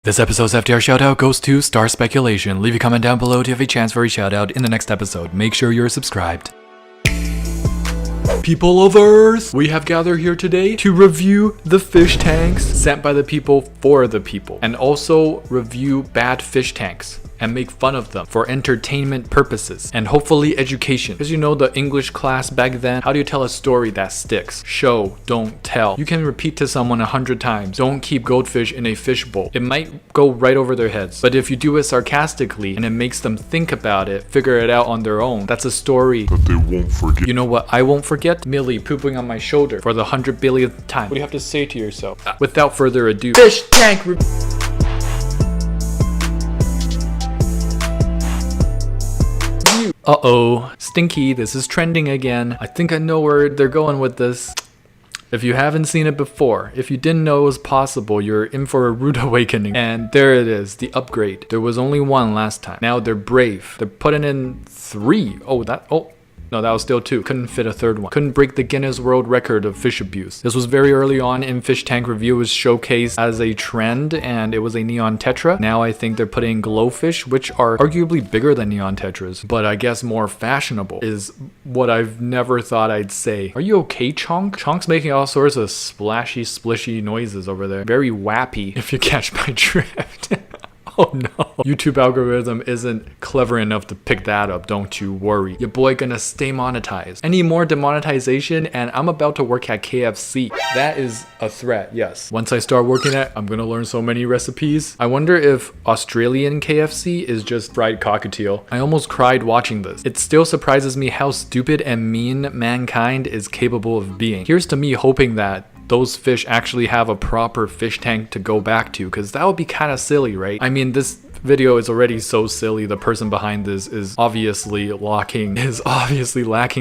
This episode's FDR shoutout goes to Star Speculation. Leave a comment down below to have a chance for a shoutout in the next episode. Make sure you're subscribed. People of Earth, we have gathered here today to review the fish tanks sent by the people for the people, and also review bad fish tanks and make fun of them for entertainment purposes and hopefully education. Because you know the English class back then, how do you tell a story that sticks? Show, don't tell. You can repeat to someone 100 times, don't keep goldfish in a fishbowl. It might go right over their heads. But if you do it sarcastically and it makes them think about it, figure it out on their own, that's a story that they won't forget. You know what I won't forget? Millie pooping on my shoulder for the 100 billionth time. What do you have to say to yourself? Without further ado, fish tank Uh-oh, Stinky, this is trending again. I think I know where they're going with this. If you haven't seen it before, if you didn't know it was possible, you're in for a rude awakening. And there it is, the upgrade. There was only one last time. Now they're brave. They're putting in 3. No, that was still 2. Couldn't fit a third one. Couldn't break the Guinness World Record of fish abuse. This was very early on in Fish Tank Review. It was showcased as a trend, and it was a neon tetra. Now I think they're putting glowfish, which are arguably bigger than neon tetras, but I guess more fashionable, is what I've never thought I'd say. Are you okay, Chonk? Chonk's making all sorts of splashy, splishy noises over there. Very wappy, if you catch my drift. Oh no. YouTube algorithm isn't clever enough to pick that up, don't you worry. Your boy gonna stay monetized. Any more demonetization and I'm about to work at KFC. That is a threat, yes. Once I start working at, I'm gonna learn so many recipes. I wonder if Australian KFC is just fried cockatiel. I almost cried watching this. It still surprises me how stupid and mean mankind is capable of being. Here's to me hoping that those fish actually have a proper fish tank to go back to, because that would be kind of silly, right? I mean, this video is already so silly. The person behind this is obviously lacking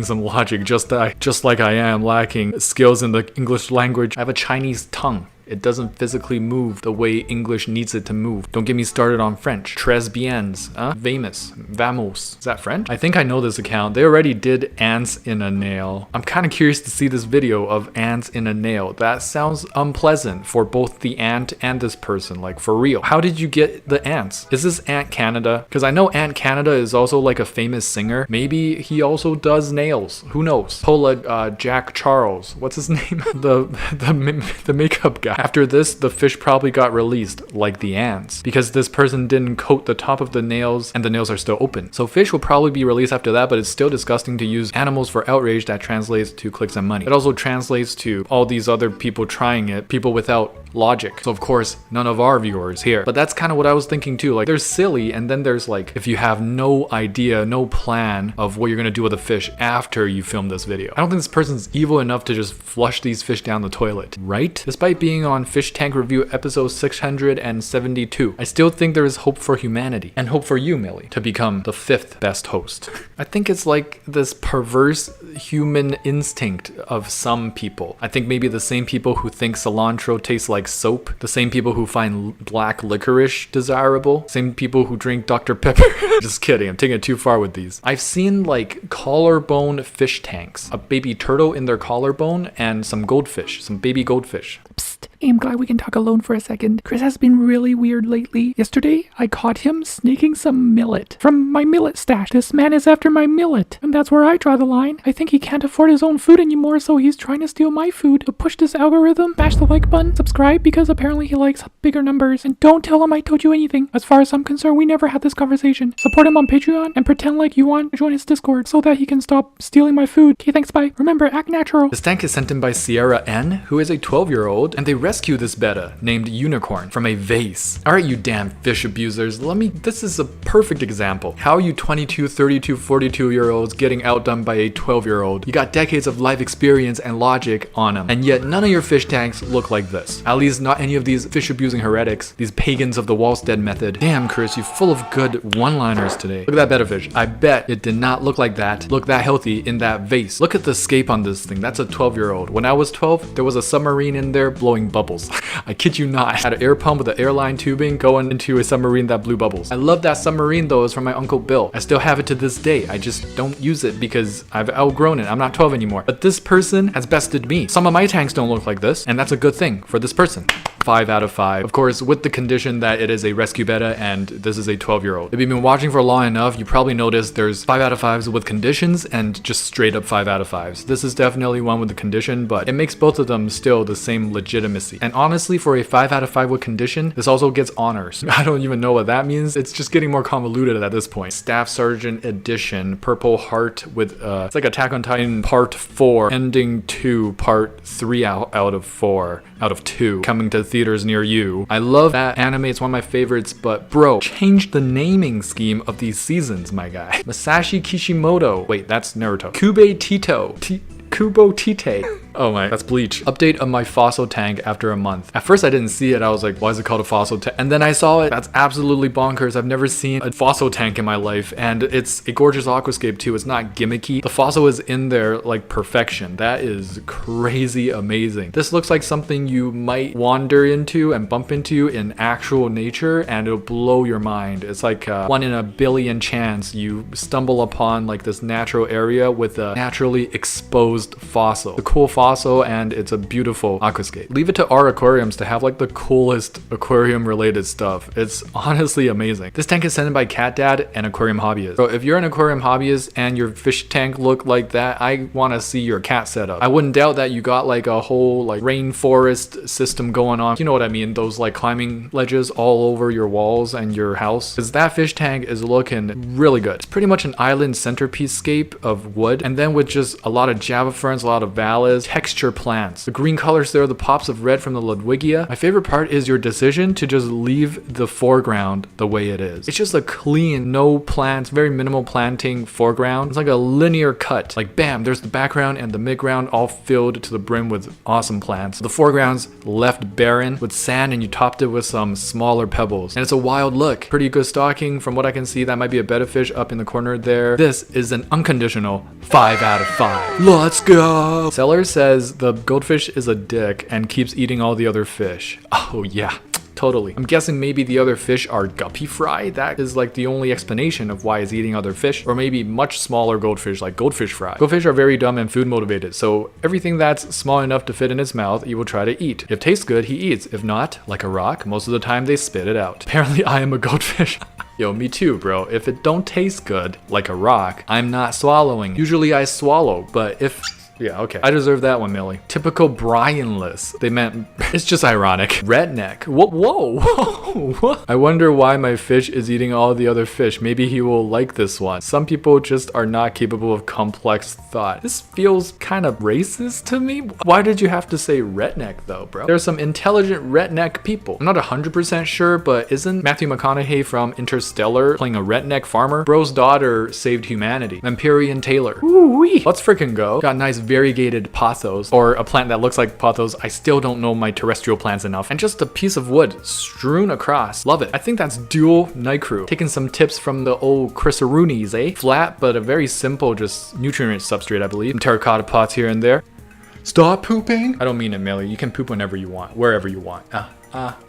some logic, just like I am lacking skills in the English language. I have a Chinese tongue. It doesn't physically move the way English needs it to move. Don't get me started on French. Tres biens, Famous, vamos. Is that French? I think I know this account. They already did ants in a nail. I'm kind of curious to see this video of ants in a nail. That sounds unpleasant for both the ant and this person, like for real. How did you get the ants? Is this Ant Canada? Because I know Ant Canada is also like a famous singer. Maybe he also does nails. Who knows? Paula Jack Charles. What's his name? the makeup guy. After this, the fish probably got released, like the ants, because this person didn't coat the top of the nails and the nails are still open. So fish will probably be released after that, but it's still disgusting to use animals for outrage. That translates to clicks and money. It also translates to all these other people trying it, people without logic. So of course, none of our viewers here. But that's kind of what I was thinking too. Like, there's silly, and then there's like, if you have no idea, no plan of what you're gonna do with a fish after you film this video. I don't think this person's evil enough to just flush these fish down the toilet, right? Despite being on Fish Tank Review episode 672, I still think there is hope for humanity, and hope for you, Millie, to become the 5th best host. I think it's like this perverse human instinct of some people. I think maybe the same people who think cilantro tastes like soap, the same people who find black licorice desirable, same people who drink Dr. Pepper. Just kidding, I'm taking it too far with these. I've seen like collarbone fish tanks, a baby turtle in their collarbone and some goldfish, some baby goldfish. Psst, I'm glad we can talk alone for a second. Chris has been really weird lately. Yesterday, I caught him sneaking some millet from my millet stash. This man is after my millet, and that's where I draw the line. I think he can't afford his own food anymore, so he's trying to steal my food. To push this algorithm, smash the like button, subscribe, because apparently he likes bigger numbers, and don't tell him I told you anything. As far as I'm concerned, we never had this conversation. Support him on Patreon and pretend like you want to join his Discord so that he can stop stealing my food. Okay, thanks, bye. Remember, act natural. This tank is sent in by Sierra N, who is a 12-year-old, and they rescue this betta named Unicorn from a vase. Alright, you damn fish abusers, this is a perfect example. How are you 22, 32, 42-year-olds getting outdone by a 12-year-old? You got decades of life experience and logic on them, and yet none of your fish tanks look like this. At least not any of these fish-abusing heretics, these pagans of the Wallstead method. Damn, Chris, you're full of good one-liners today. Look at that betta fish. I bet it did not look like that, look that healthy in that vase. Look at the scape on this thing. That's a 12-year-old. When I was 12, there was a submarine in there blowing bubbles. I kid you not. I had an air pump with an airline tubing going into a submarine that blew bubbles. I love that submarine though. It's from my Uncle Bill. I still have it to this day. I just don't use it because I've outgrown it. I'm not 12 anymore. But this person has bested me. Some of my tanks don't look like this, and that's a good thing for this person. 5 out of 5. Of course, with the condition that it is a rescue betta and this is a 12-year-old. If you've been watching for long enough, you probably noticed there's 5 out of 5s with conditions and just straight up 5 out of 5s. This is definitely one with the condition, but it makes both of them still the same legitimacy. And honestly, for a 5 out of 5 with condition, this also gets honors. I don't even know what that means. It's just getting more convoluted at this point. Staff Sergeant Edition, Purple Heart with, it's like Attack on Titan Part 4, Ending 2, Part 3 out of 4, out of 2, coming to theaters near you. I love that anime, it's one of my favorites, but bro, change the naming scheme of these seasons, my guy. Masashi Kishimoto. Wait, that's Naruto. Kubo Tite. Oh my, that's Bleach. Update of my fossil tank after a month. At first I didn't see it. I was like, why is it called a fossil tank? And then I saw it. That's absolutely bonkers. I've never seen a fossil tank in my life. And it's a gorgeous aquascape too. It's not gimmicky. The fossil is in there like perfection. That is crazy amazing. This looks like something you might wander into and bump into in actual nature and it'll blow your mind. It's like 1 in a billion chance you stumble upon like this natural area with a naturally exposed fossil. The cool fossil, and it's a beautiful aquascape. Leave it to our aquariums to have like the coolest aquarium related stuff. It's honestly amazing. This tank is sent in by Cat Dad and Aquarium Hobbyist. So if you're an aquarium hobbyist and your fish tank look like that, I want to see your cat setup. I wouldn't doubt that you got like a whole like rainforest system going on. You know what I mean? Those like climbing ledges all over your walls and your house. Because that fish tank is looking really good. It's pretty much an island centerpiece scape of wood, and then with just a lot of Java ferns, a lot of vallas, texture plants. The green colors there are the pops of red from the Ludwigia. My favorite part is your decision to just leave the foreground the way it is. It's just a clean, no plants, very minimal planting foreground. It's like a linear cut. Like bam, there's the background and the midground all filled to the brim with awesome plants. The foreground's left barren with sand and you topped it with some smaller pebbles. And it's a wild look. Pretty good stocking. From what I can see, that might be a betta fish up in the corner there. This is an unconditional 5 out of 5. Let's go! Seller says the goldfish is a dick and keeps eating all the other fish. Oh yeah. Totally. I'm guessing maybe the other fish are guppy fry. That is like the only explanation of why he's eating other fish. Or maybe much smaller goldfish like goldfish fry. Goldfish are very dumb and food motivated. So everything that's small enough to fit in his mouth, he will try to eat. If it tastes good, he eats. If not, like a rock, most of the time they spit it out. Apparently I am a goldfish. Yo, me too, bro. If it don't taste good, like a rock, I'm not swallowing. Usually I swallow, but if... Yeah, okay. I deserve that one, Millie. Typical Brian-less. They meant, it's just ironic. Redneck. Whoa. What? I wonder why my fish is eating all the other fish. Maybe he will like this one. Some people just are not capable of complex thought. This feels kind of racist to me. Why did you have to say redneck though, bro? There's some intelligent redneck people. I'm not 100% sure, but isn't Matthew McConaughey from Interstellar playing a redneck farmer? Bro's daughter saved humanity. Empyrean Taylor. Ooh-wee. Let's freaking go. Got nice variegated pothos, or a plant that looks like pothos. I still don't know my terrestrial plants enough. And just a piece of wood strewn across. Love it. I think that's dual night crew. Taking some tips from the old Chrisaroonies, eh? Flat, but a very simple, just nutrient substrate, I believe. Some terracotta pots here and there. Stop pooping. I don't mean it, Millie. You can poop whenever you want, wherever you want.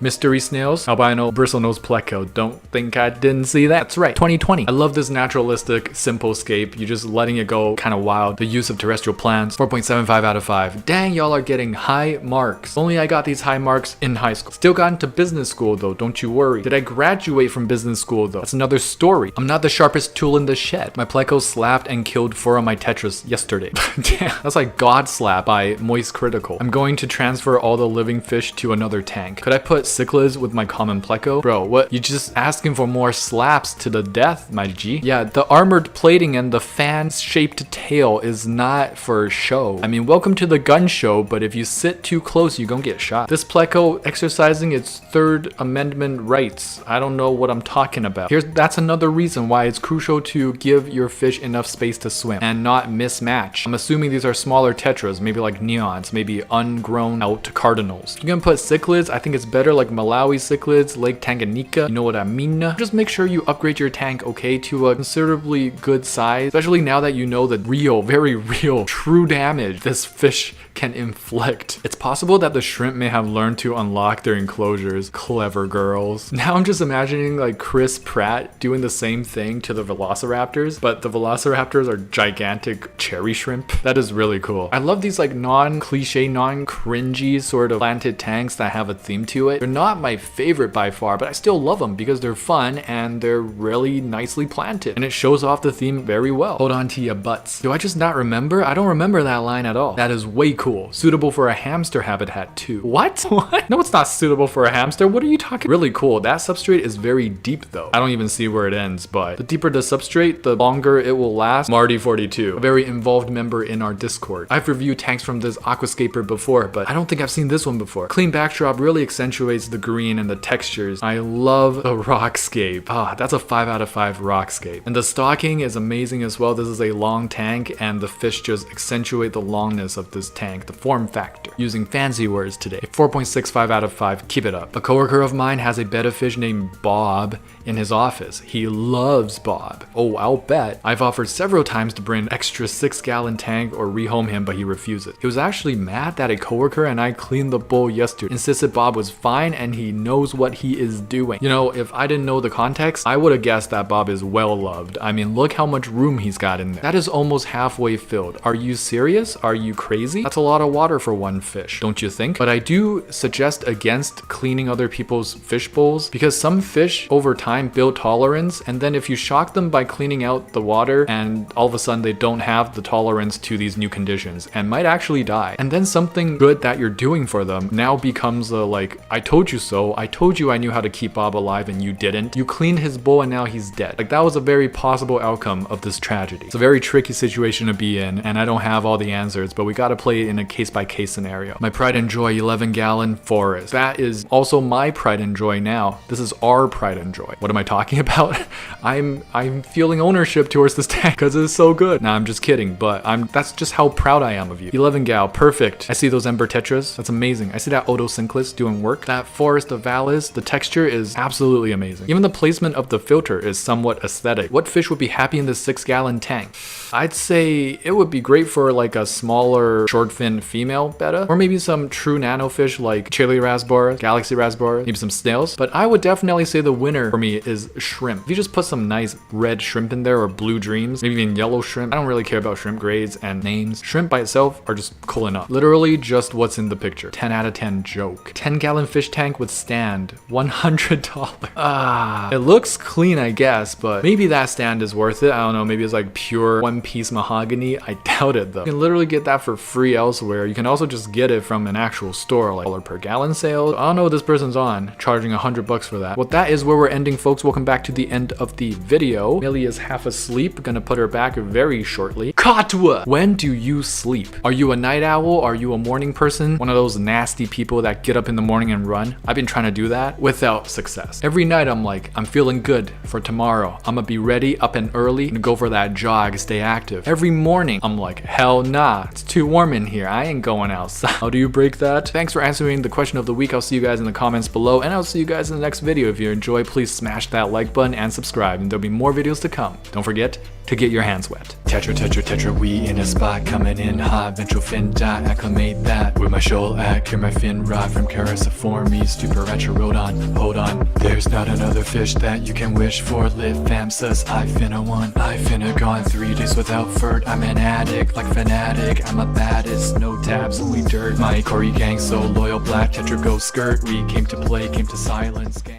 Mystery snails, albino bristlenose pleco. Don't think I didn't see that. That's right, 2020. I love this naturalistic, simple scape. You're just letting it go kind of wild. The use of terrestrial plants, 4.75 out of 5. Dang, y'all are getting high marks. Only I got these high marks in high school. Still got into business school though, don't you worry. Did I graduate from business school though? That's another story. I'm not the sharpest tool in the shed. My pleco slapped and killed 4 of my tetras yesterday. Damn, that's like God Slap by Moist Critical. I'm going to transfer all the living fish to another tank. Could I put cichlids with my common pleco? Bro, what? You just asking for more slaps to the death, my G. Yeah, the armored plating and the fan-shaped tail is not for show. I mean, welcome to the gun show, but if you sit too close, you're gonna get shot. This pleco exercising its Third Amendment rights. I don't know what I'm talking about. That's another reason why it's crucial to give your fish enough space to swim and not mismatch. I'm assuming these are smaller tetras, maybe like neons, maybe ungrown out cardinals. You're gonna put cichlids, I think it's better like Malawi cichlids, Lake Tanganyika, you know what I mean? Just make sure you upgrade your tank, okay, to a considerably good size, especially now that you know the real, very real, true damage this fish can inflict. It's possible that the shrimp may have learned to unlock their enclosures. Clever girls. Now I'm just imagining like Chris Pratt doing the same thing to the velociraptors, but the velociraptors are gigantic cherry shrimp. That is really cool. I love these like non-cliche, non-cringy sort of planted tanks that have a theme to it. They're not my favorite by far, but I still love them because they're fun and they're really nicely planted. And it shows off the theme very well. Hold on to your butts. Do I just not remember? I don't remember that line at all. That is way cool. Suitable for a hamster habitat too. What? What? No, it's not suitable for a hamster. What are you talking? Really cool. That substrate is very deep though. I don't even see where it ends, but the deeper the substrate, the longer it will last. Marty42, a very involved member in our Discord. I've reviewed tanks from this aquascaper before, but I don't think I've seen this one before. Clean backdrop really accentuates the green and the textures. I love the rockscape. That's a 5 out of 5 rockscape. And the stocking is amazing as well. This is a long tank and the fish just accentuate the longness of this tank, the form factor. Using fancy words today. 4.65 out of 5, keep it up. A coworker of mine has a betta fish named Bob in his office. He loves Bob. Oh, I'll bet. I've offered several times to bring an extra 6-gallon tank or rehome him, but he refuses. He was actually mad that a coworker and I cleaned the bowl yesterday. Insisted Bob was fine and he knows what he is doing. You know, if I didn't know the context, I would have guessed that Bob is well loved. I mean, look how much room he's got in there. That is almost halfway filled. Are you serious? Are you crazy? That's a lot of water for one fish, don't you think? But I do suggest against cleaning other people's fish bowls because some fish over time build tolerance, and then if you shock them by cleaning out the water and all of a sudden they don't have the tolerance to these new conditions and might actually die. And then something good that you're doing for them now becomes a like, I told you so, I told you I knew how to keep Bob alive and you didn't. You cleaned his bowl and now he's dead. Like that was a very possible outcome of this tragedy. It's a very tricky situation to be in and I don't have all the answers, but we gotta play it in a case-by-case scenario. My pride and joy 11-gallon forest. That is also my pride and joy now. This is our pride and joy. What am I talking about? I'm feeling ownership towards this tank because it's so good. Nah, I'm just kidding, but that's just how proud I am of you. 11 gal, perfect. I see those Ember Tetras. That's amazing. I see that Otocinclus doing work. That Forest of Vallis, the texture is absolutely amazing. Even the placement of the filter is somewhat aesthetic. What fish would be happy in this 6-gallon tank? I'd say it would be great for like a smaller short fin female betta, or maybe some true nano fish like Chili Rasbora, Galaxy Rasbora, maybe some snails. But I would definitely say the winner for me is shrimp. If you just put some nice red shrimp in there or blue dreams, maybe even yellow shrimp. I don't really care about shrimp grades and names. Shrimp by itself are just cool enough. Literally just what's in the picture. 10 out of 10 joke. 10-gallon fish tank with stand. $100. It looks clean, I guess, but maybe that stand is worth it. I don't know. Maybe it's like pure one-piece mahogany. I doubt it though. You can literally get that for free elsewhere. You can also just get it from an actual store, like $1 per gallon sale. I don't know what this person's on, charging $100 for that. Well, that is where we're ending, folks. Welcome back to the end of the video. Millie is half asleep. Gonna put her back very shortly. Katwa! When do you sleep? Are you a night owl? Are you a morning person? One of those nasty people that get up in the morning and run? I've been trying to do that without success. Every night I'm like, I'm feeling good for tomorrow. I'm gonna be ready up and early and go for that jog, stay active. Every morning I'm like, hell nah, it's too warm in here. I ain't going outside. How do you break that? Thanks for answering the question of the week. I'll see you guys in the comments below, and I'll see you guys in the next video. If you enjoy, please smash that like button and subscribe, and there'll be more videos to come. Don't forget to get your hands wet. Tetra, tetra, tetra, we in a spot, coming in hot. Ventral fin dot, acclimate that. Where my shoal at, cure my fin rot from Characiformes to Paracherodon. Hold on, there's not another fish that you can wish for. Live fam sus, I finna one. I finna gone 3 days without furt. I'm an addict, like fanatic. I'm a baddest, no tabs, only dirt. My Cory gang so loyal, black tetra go skirt. We came to play, came to silence. Gang.